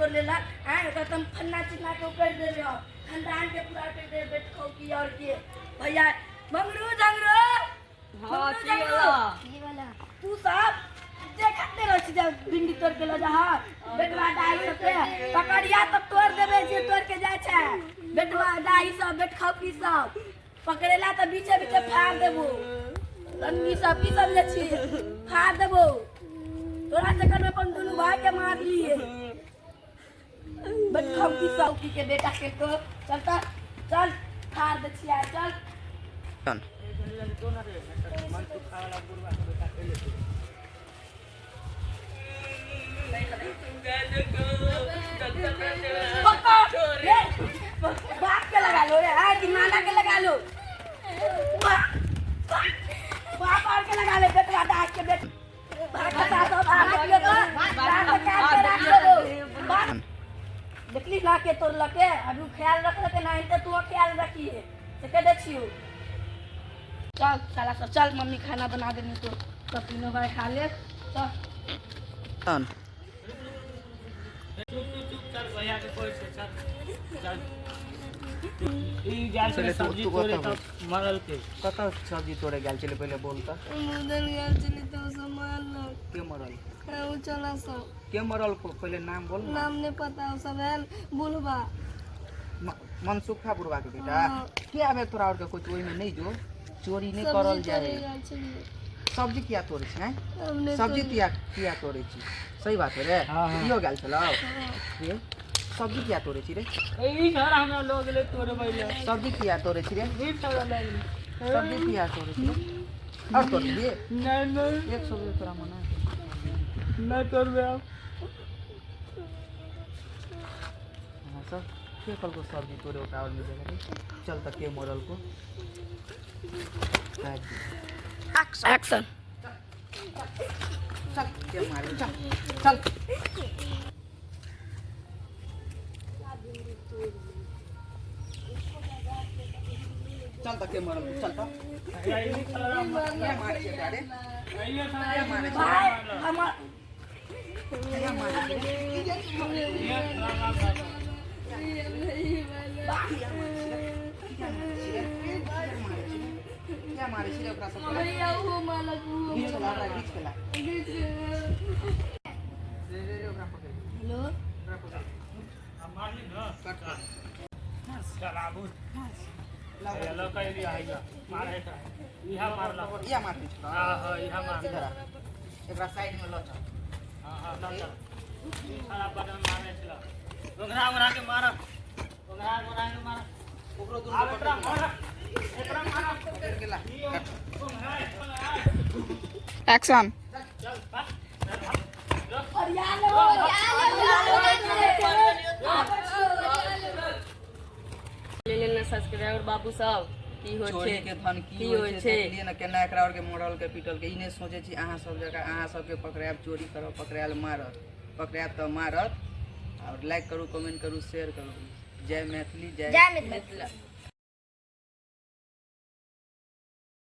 तोड़ लेला हां तो तुम फन्ना चिन्ना के ऊपर दे रहे हो खानदान के पूरा के दे बैठ खाओ की और के भैया मंगरू जंगरू हां ये वाला तू सब देखते रह जब भिंडी तोड़ के ले जा बेटवा दाई सबके पकड़िया तो तोड़ देबे जे तोड़ के जाय छै बेटवा दाई सब बैठ खाओ की सब पकड़ेला तो बीचे बीचे फाड़ देबो लन्नी सब की सब ले छी फाड़ देबो तोरा चक्कर में अपन दोनों भाई के मार लिए बच्चा की सौकी के बेटा के तो चलता चल फाड़ दे छिया चल मन तो खावाला बुरवा के बेटा के ले बाप के लगा लो रे आ कि नाना के लगा लो बाप और के लगा ले बेटा डाक के बेटा देखली ना के तोड़ लके अभी ख्याल रख लके ना इनते तू ख्याल रखिए से के दे छियो चल साला सब चल मम्मी खाना बना देनी तो सब तीनों भाई खा ले चल चुप चल भैया के कोई से चल ई गैल से सब्जी तोड़े तब मरल के कता सब्जी तोड़े गैल चले पहले बोलता उधर गैल चली तो सामान के मरल उ चला सब के मरल को पहले नाम बोल नाम नहीं पता सब है बुलवा मनसुखा बुलवा के बेटा के आबे तोरा और के कुछ ओई में नहीं जो चोरी नहीं करल जाए सब्जी किया तोड़े छै सब्जी किया तोड़े छी सही बात है रे इहो गैल चला ये सब्जी किया तोड़े छी रे ई घर हमरा लोग ले तोड़े बैले सब्जी किया तोड़े छी रे ई तोड़ा ले सब्जी किया तोड़े छी और तोड़ दिए नहीं एक सब्जी तोरा मना नहीं तोड़बे अब हां सब के कल को सब्जी तोड़े उठाव ले जाएगा चल तक के मॉडल को एक्शन चल के मारे चल चल तक के मरल चल तो ये मार के डाले ये मारे भाई हम ये मारे क्या मारे सिरे ओकरा सब भैया वो मालक बीच चला रहा बीच चला रे ओकरा पकड़ हेलो ओकरा पकड़ हम मार ली ना कट चलाबू हेलो कह लिया आइगा मार है इहा मार ला इहा मार दी हां हां इहा मार इधर एकरा साइड में लो चल हां हां लो चल सारा बदन मारे चला ओकरा के मार ओकरा के मार ओकरो दूर एकरा मार एकरा मार पकड़ के ला एक्शन चल और ले लेना सब्सक्राइबर बाबू सब की होय छै के धन की होय छै लिए न केना एकरा और के मॉडल के पिटल के इने सोचे छी अहाँ सब जगह अहाँ सब के पकड़ाब चोरी करो पकड़ाल मारत पकड़ाब त मारत और लाइक करू कमेंट करू शेयर करू जय मैथिली जय मिथिला।